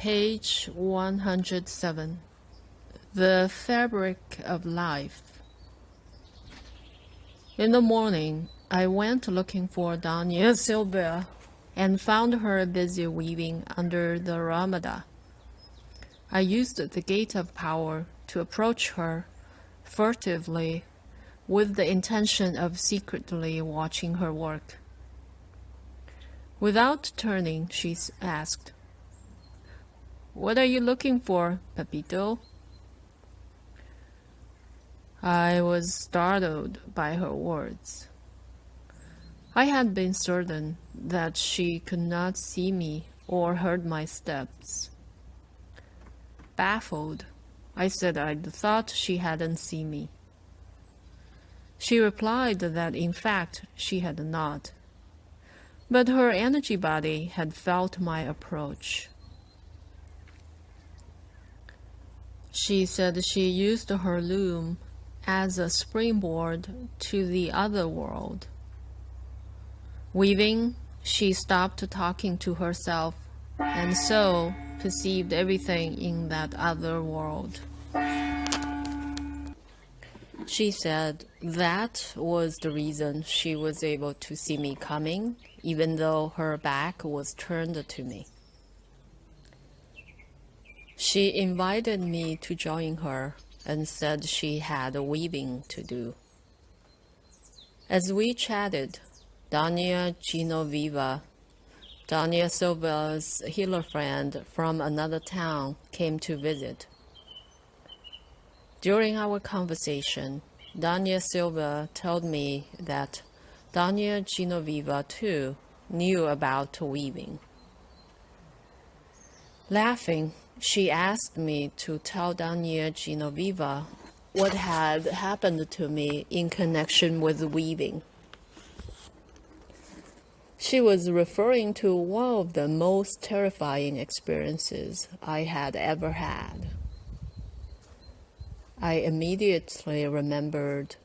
Page 107. The Fabric of Life. In the morning, I went looking for Doña Silvia and found her busy weaving under the ramada. I used the gate of power to approach her furtively with the intention of secretly watching her work. Without turning, she asked, "What are you looking for, Pepito?" I was startled by her words. I had been certain that she could not see me or heard my steps. Baffled, I said I'd thought she hadn't seen me. She replied that in fact she had not, but her energy body had felt my approach. She said she used her loom as a springboard to the other world. Weaving, she stopped talking to herself and so perceived everything in that other world. She said that was the reason she was able to see me coming, even though her back was turned to me. She invited me to join her and said she had weaving to do. As we chatted, Doña Genoveva, Doña Silvia's healer friend from another town, came to visit. During our conversation, Doña Silvia told me that Doña Genoveva too knew about weaving. Laughing, she asked me to tell Doña Genoveva what had happened to me in connection with weaving. She was referring to one of the most terrifying experiences I had ever had. I immediately remembered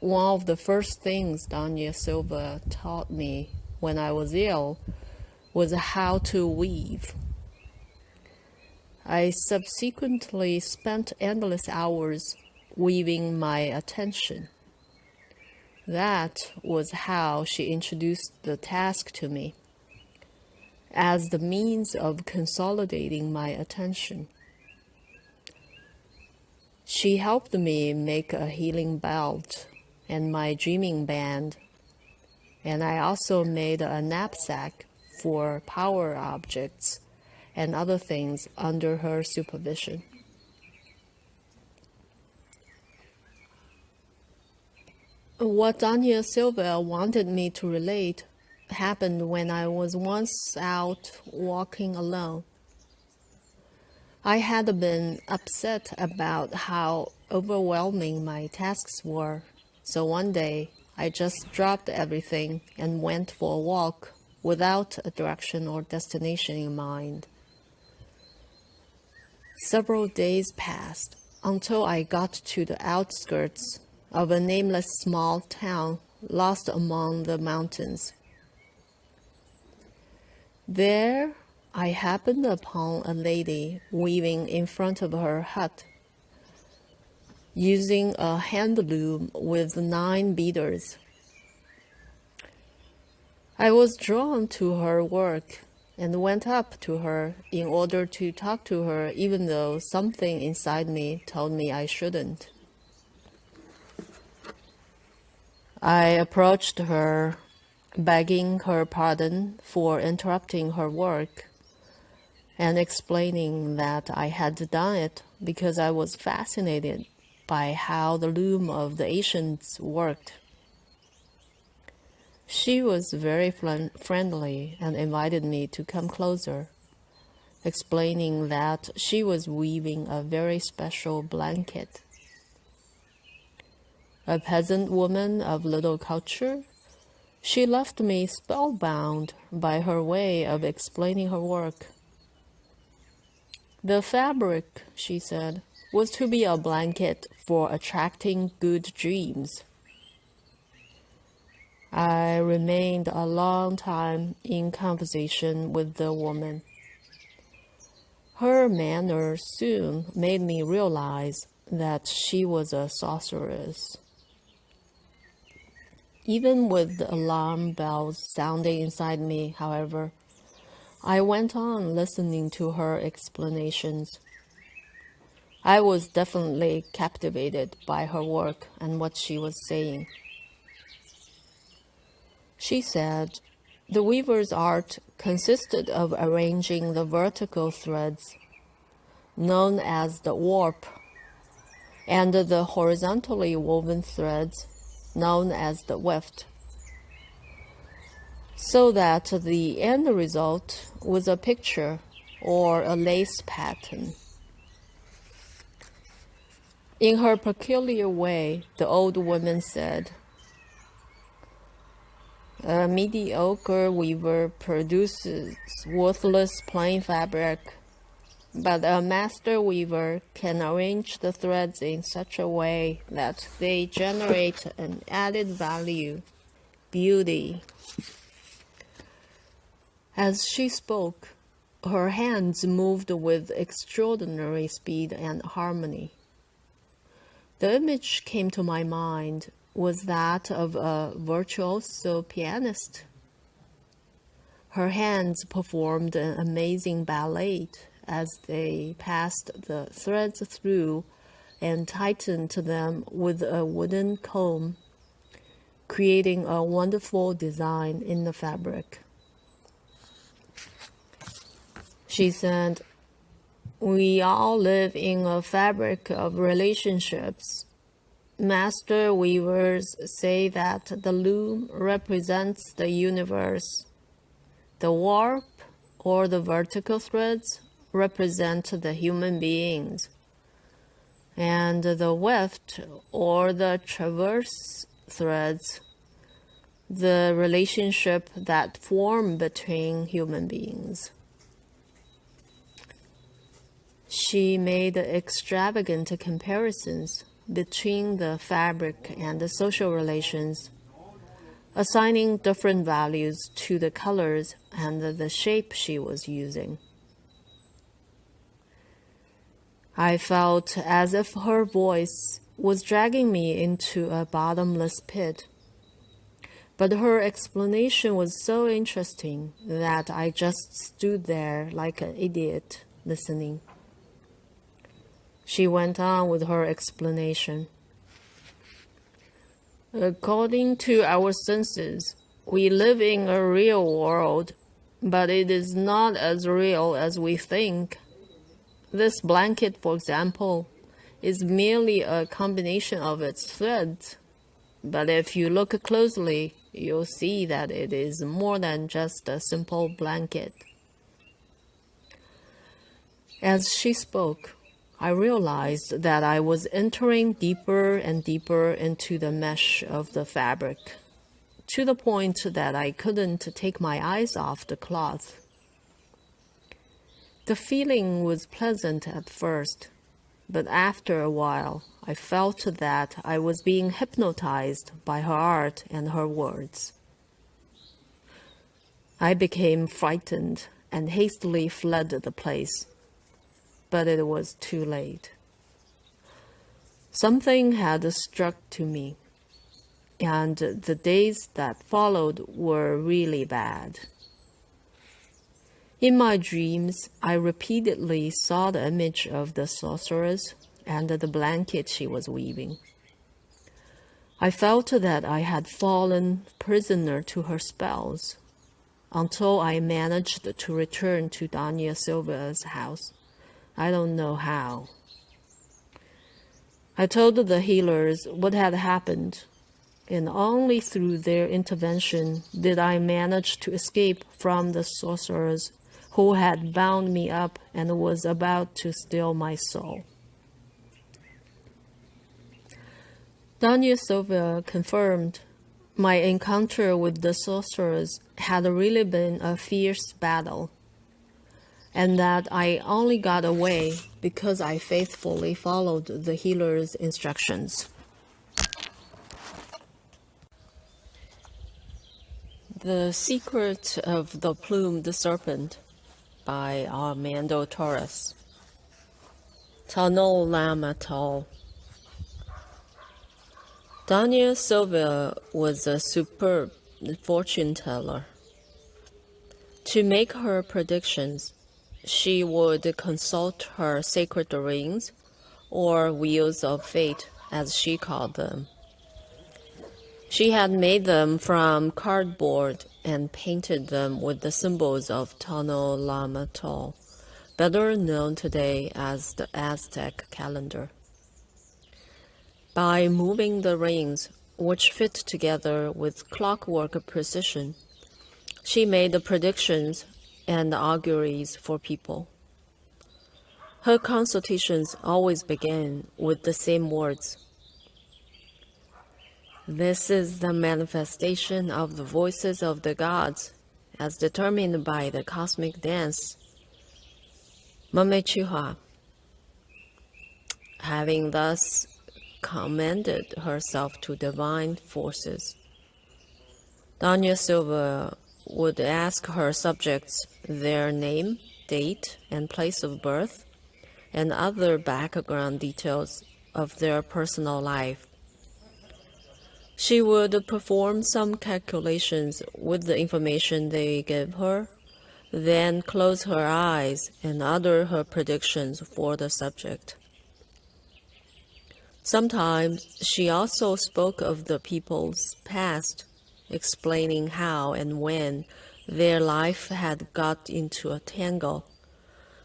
one of the first things Doña Silvia taught me when I was ill was how to weave. I subsequently spent endless hours weaving my attention. That was how she introduced the task to me, as the means of consolidating my attention. She helped me make a healing belt and my dreaming band, and I also made a knapsack for power objects and other things under her supervision. What Doña Silvia wanted me to relate happened when I was once out walking alone. I had been upset about how overwhelming my tasks were, so one day I just dropped everything and went for a walk without a direction or destination in mind. Several days passed until I got to the outskirts of a nameless small town lost among the mountains. There, I happened upon a lady weaving in front of her hut, using a hand loom with 9 beaters. I was drawn to her work and went up to her in order to talk to her, even though something inside me told me I shouldn't. I approached her, begging her pardon for interrupting her work, and explaining that I had done it because I was fascinated by how the loom of the ancients worked. She was very friendly and invited me to come closer, explaining that she was weaving a very special blanket. A peasant woman of little culture, she left me spellbound by her way of explaining her work. The fabric, she said, was to be a blanket for attracting good dreams. I remained a long time in conversation with the woman. Her manner soon made me realize that she was a sorceress. Even with the alarm bells sounding inside me, however, I went on listening to her explanations. I was definitely captivated by her work and what she was saying. She said the weaver's art consisted of arranging the vertical threads, known as the warp, and the horizontally woven threads, known as the weft, so that the end result was a picture or a lace pattern. In her peculiar way, the old woman said, "A mediocre weaver produces worthless plain fabric, but a master weaver can arrange the threads in such a way that they generate an added value, beauty." As she spoke, her hands moved with extraordinary speed and harmony. The image came to my mind was that of a virtuoso pianist. Her hands performed an amazing ballet as they passed the threads through and tightened them with a wooden comb, creating a wonderful design in the fabric. She said, "We all live in a fabric of relationships. Master weavers say that the loom represents the universe. The warp or the vertical threads represent the human beings. And the weft or the transverse threads, the relationship that form between human beings." She made extravagant comparisons between the fabric and the social relations, assigning different values to the colors and the shape she was using. I felt as if her voice was dragging me into a bottomless pit, but her explanation was so interesting that I just stood there like an idiot listening. She went on with her explanation. "According to our senses, we live in a real world, but it is not as real as we think. This blanket, for example, is merely a combination of its threads, but if you look closely, you'll see that it is more than just a simple blanket." As she spoke, I realized that I was entering deeper and deeper into the mesh of the fabric, to the point that I couldn't take my eyes off the cloth. The feeling was pleasant at first, but after a while I felt that I was being hypnotized by her art and her words. I became frightened and hastily fled the place, but it was too late. Something had struck to me, and the days that followed were really bad. In my dreams, I repeatedly saw the image of the sorceress and the blanket she was weaving. I felt that I had fallen prisoner to her spells until I managed to return to Danya Silva's house. I don't know how. I told the healers what had happened, and only through their intervention did I manage to escape from the sorcerers who had bound me up and was about to steal my soul. Danya Silva confirmed my encounter with the sorcerers had really been a fierce battle, and that I only got away because I faithfully followed the healer's instructions. The secret of the Plumed serpent by Armando Torres. Tonalamatl. Daniel Silva was a superb fortune teller. To make her predictions, she would consult her sacred rings, or wheels of fate, as she called them. She had made them from cardboard and painted them with the symbols of Tonalamatl, better known today as the Aztec calendar. By moving the rings, which fit together with clockwork precision, she made the predictions and auguries for people. Her consultations always began with the same words. This is the manifestation of the voices of the gods, as determined by the cosmic dance. Mamechuha, having thus commended herself to divine forces, Danya Silva would ask her subjects their name, date, and place of birth, and other background details of their personal life. She would perform some calculations with the information they gave her, then close her eyes and utter her predictions for the subject. Sometimes she also spoke of the people's past, explaining how and when their life had got into a tangle,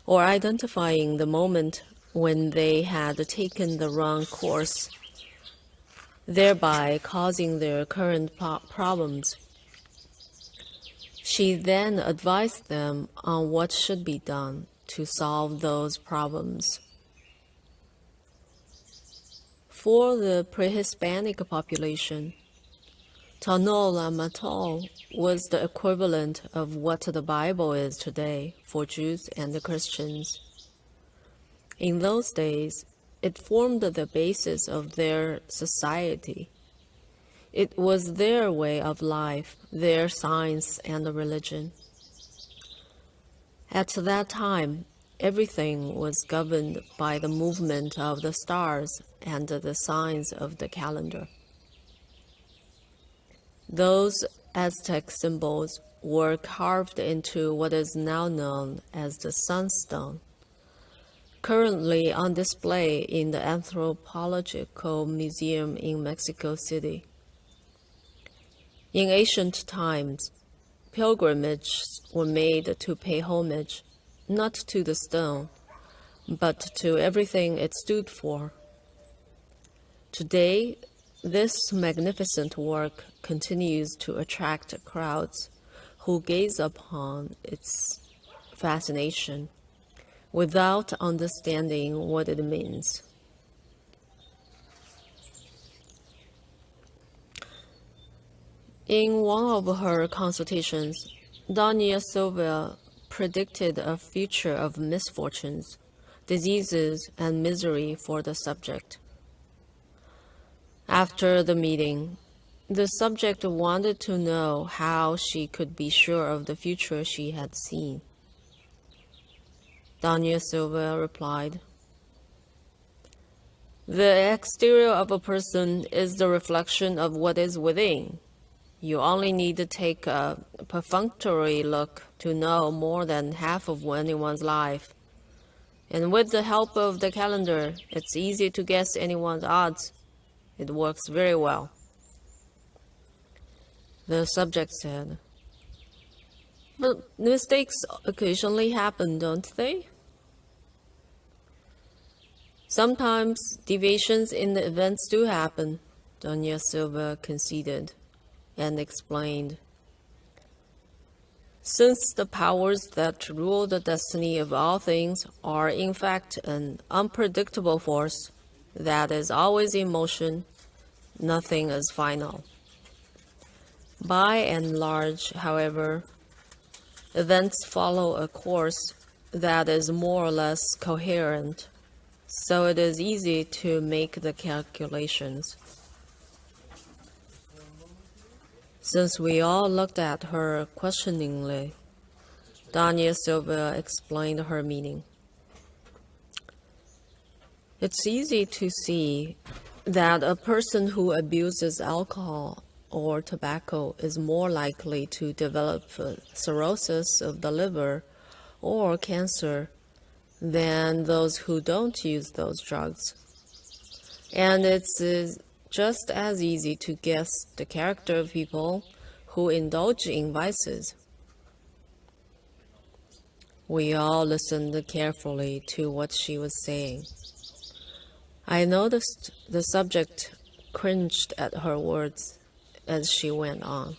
or identifying the moment when they had taken the wrong course, thereby causing their current problems. She then advised them on what should be done to solve those problems. For the pre-Hispanic population, Tonalamatl was the equivalent of what the Bible is today for Jews and Christians. In those days, it formed the basis of their society. It was their way of life, their science and religion. At that time, everything was governed by the movement of the stars and the signs of the calendar. Those Aztec symbols were carved into what is now known as the Sunstone, currently on display in the Anthropological Museum in Mexico City. In ancient times, pilgrimages were made to pay homage, not to the stone, but to everything it stood for. Today, this magnificent work continues to attract crowds who gaze upon its fascination without understanding what it means. In one of her consultations, Danya Silva predicted a future of misfortunes, diseases, and misery for the subject. After the meeting, the subject wanted to know how she could be sure of the future she had seen. Danya Silva replied, "The exterior of a person is the reflection of what is within. You only need to take a perfunctory look to know more than half of anyone's life. And with the help of the calendar, it's easy to guess anyone's odds. It works very well." The subject said, "But mistakes occasionally happen, don't they?" "Sometimes deviations in the events do happen," Danya Silva conceded and explained. "Since the powers that rule the destiny of all things are in fact an unpredictable force that is always in motion, nothing is final. By and large, however, events follow a course that is more or less coherent, so it is easy to make the calculations." Since we all looked at her questioningly, Danya Silva explained her meaning. It's easy to see that a person who abuses alcohol or tobacco is more likely to develop cirrhosis of the liver or cancer than those who don't use those drugs. And it's just as easy to guess the character of people who indulge in vices. We all listened carefully to what she was saying. I noticed the subject cringed at her words as she went on.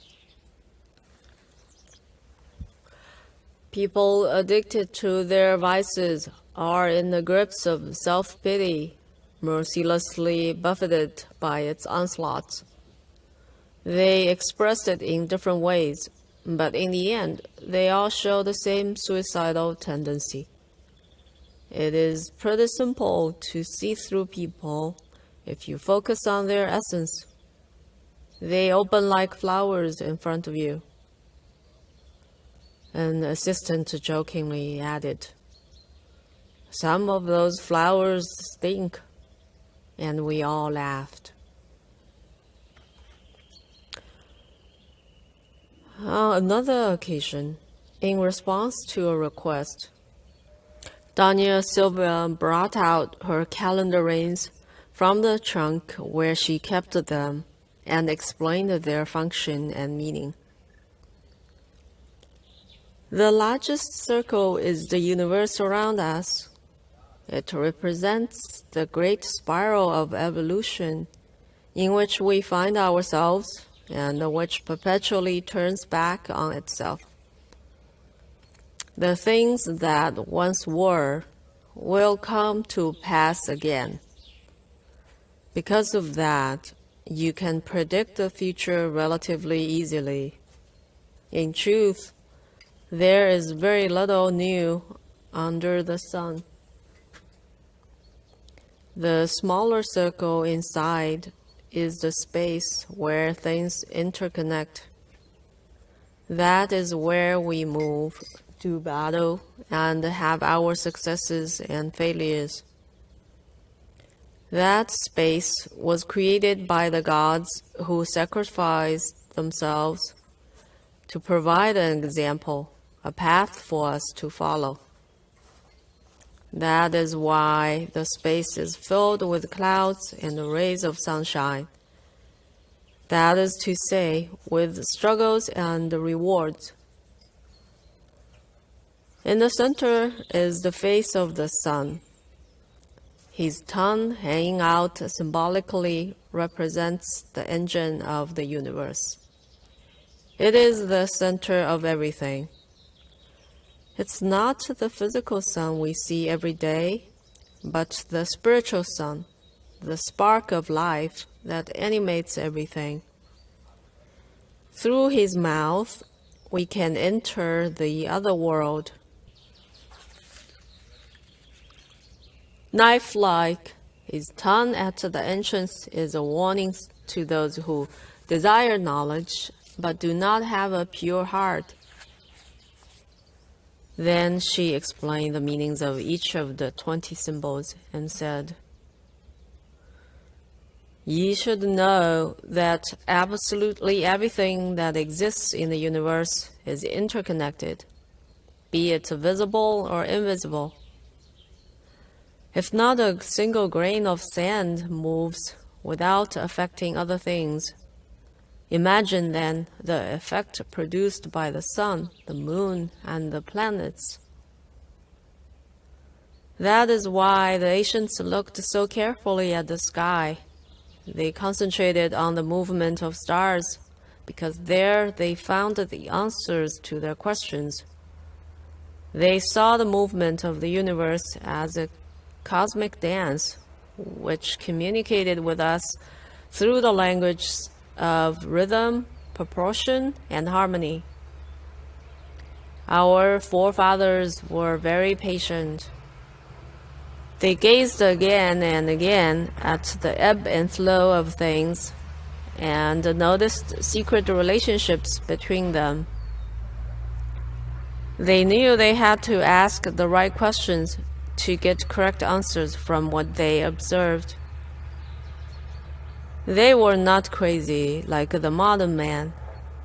People addicted to their vices are in the grips of self-pity, mercilessly buffeted by its onslaughts. They express it in different ways, but in the end, they all show the same suicidal tendency. It is pretty simple to see through people if you focus on their essence. They open like flowers in front of you. An assistant jokingly added, "Some of those flowers stink," and we all laughed. On another occasion, in response to a request, Danya Silva brought out her calendar rings from the trunk where she kept them and explained their function and meaning. The largest circle is the universe around us. It represents the great spiral of evolution in which we find ourselves and which perpetually turns back on itself. The things that once were will come to pass again. Because of that, you can predict the future relatively easily. In truth, there is very little new under the sun. The smaller circle inside is the space where things interconnect. That is where we move, do battle, and have our successes and failures. That space was created by the gods who sacrificed themselves to provide an example, a path for us to follow. That is why the space is filled with clouds and rays of sunshine. That is to say, with struggles and rewards. In the center is the face of the sun. His tongue hanging out symbolically represents the engine of the universe. It is the center of everything. It's not the physical sun we see every day, but the spiritual sun, the spark of life that animates everything. Through his mouth, we can enter the other world. Knife-like, his tongue at the entrance is a warning to those who desire knowledge but do not have a pure heart. Then she explained the meanings of each of the 20 symbols and said, "Ye should know that absolutely everything that exists in the universe is interconnected, be it visible or invisible. If not a single grain of sand moves without affecting other things, imagine then the effect produced by the sun, the moon, and the planets. That is why the ancients looked so carefully at the sky. They concentrated on the movement of stars, because there they found the answers to their questions. They saw the movement of the universe as a cosmic dance, which communicated with us through the language of rhythm, proportion, and harmony. Our forefathers were very patient. They gazed again and again at the ebb and flow of things and noticed secret relationships between them. They knew they had to ask the right questions to get correct answers from what they observed. They were not crazy like the modern man,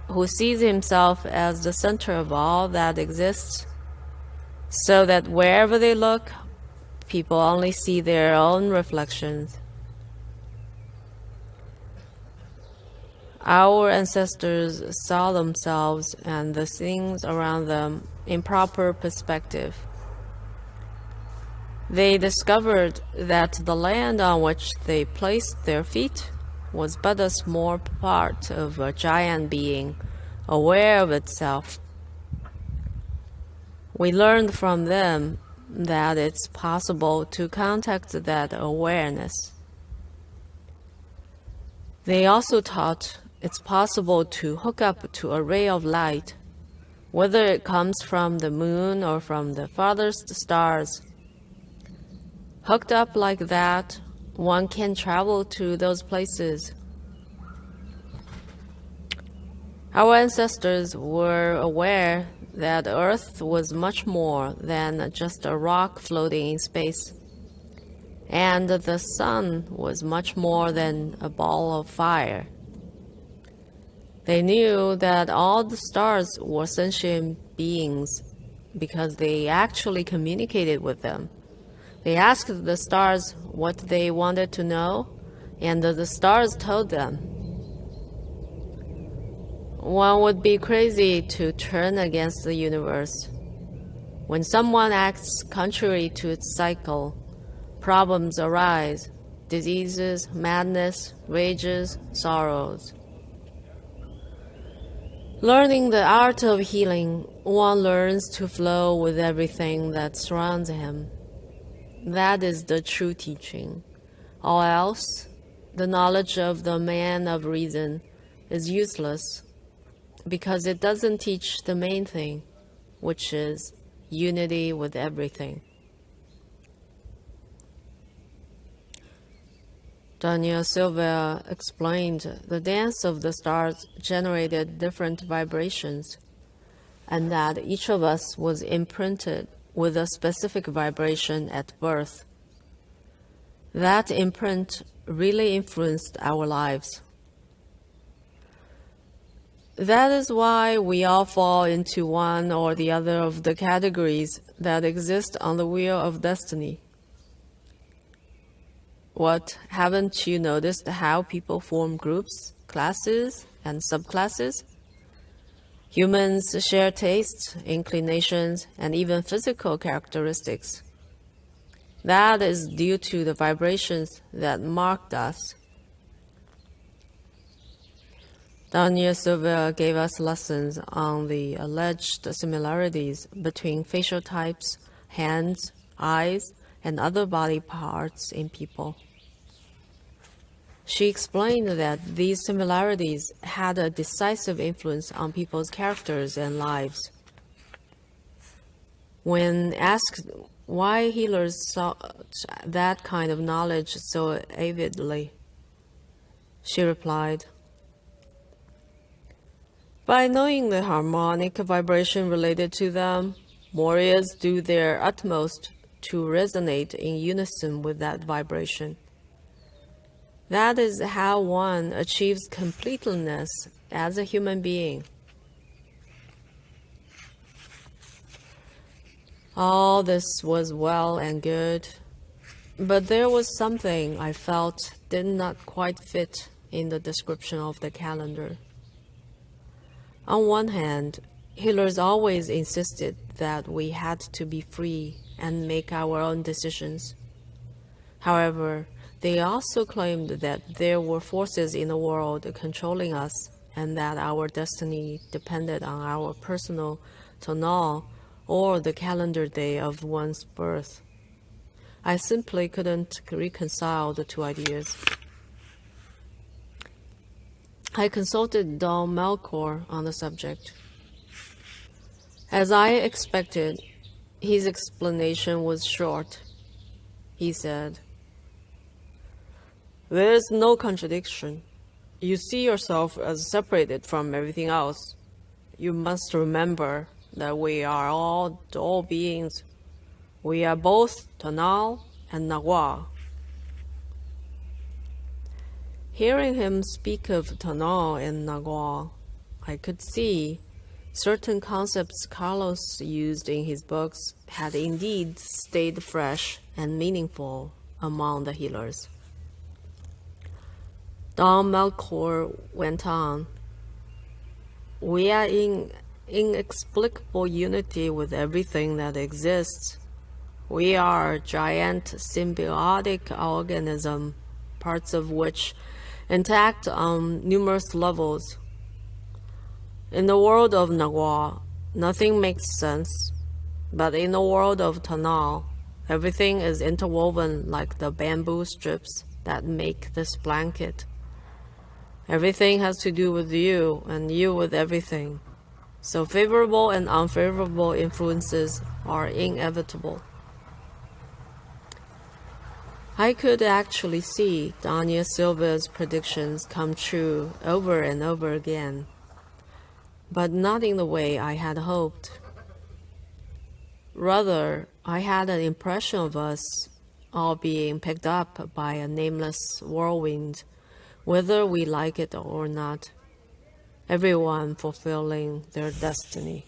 who sees himself as the center of all that exists, so that wherever they look, people only see their own reflections. Our ancestors saw themselves and the things around them in proper perspective. They discovered that the land on which they placed their feet was but a small part of a giant being, aware of itself. We learned from them that it's possible to contact that awareness. They also taught it's possible to hook up to a ray of light, whether it comes from the moon or from the farthest stars. Hooked up like that, one can travel to those places. Our ancestors were aware that Earth was much more than just a rock floating in space, and the sun was much more than a ball of fire. They knew that all the stars were sentient beings because they actually communicated with them. They asked the stars what they wanted to know, and the stars told them. One would be crazy to turn against the universe. When someone acts contrary to its cycle, problems arise, diseases, madness, rages, sorrows. Learning the art of healing, one learns to flow with everything that surrounds him. That is the true teaching. All else, the knowledge of the man of reason, is useless because it doesn't teach the main thing, which is unity with everything. Daniel Silva explained the dance of the stars generated different vibrations, and that each of us was imprinted with a specific vibration at birth. That imprint really influenced our lives. That is why we all fall into one or the other of the categories that exist on the wheel of destiny. What, haven't you noticed how people form groups, classes, and subclasses? Humans share tastes, inclinations, and even physical characteristics. That is due to the vibrations that marked us. Daniel Silva gave us lessons on the alleged similarities between facial types, hands, eyes, and other body parts in people. She explained that these similarities had a decisive influence on people's characters and lives. When asked why healers sought that kind of knowledge so avidly, she replied, "By knowing the harmonic vibration related to them, warriors do their utmost to resonate in unison with that vibration. That is how one achieves completeness as a human being." All this was well and good, but there was something I felt did not quite fit in the description of the calendar. On one hand, healers always insisted that we had to be free and make our own decisions. However, they also claimed that there were forces in the world controlling us and that our destiny depended on our personal tonal or the calendar day of one's birth. I simply couldn't reconcile the two ideas. I consulted Don Melchor on the subject. As I expected, his explanation was short. He said, "There is no contradiction. You see yourself as separated from everything else. You must remember that we are all beings. We are both Tonal and Nagua. Hearing him speak of Tonal and Nagua, I could see certain concepts Carlos used in his books had indeed stayed fresh and meaningful among the healers. Don Melchor went on, "We are in inexplicable unity with everything that exists. We are giant symbiotic organism, parts of which interact on numerous levels. In the world of Nagua, nothing makes sense, but in the world of Tonal, everything is interwoven like the bamboo strips that make this blanket. Everything has to do with you, and you with everything. So favorable and unfavorable influences are inevitable." I could actually see Daniel Silva's predictions come true over and over again, but not in the way I had hoped. Rather, I had an impression of us all being picked up by a nameless whirlwind, whether we like it or not, everyone fulfilling their destiny.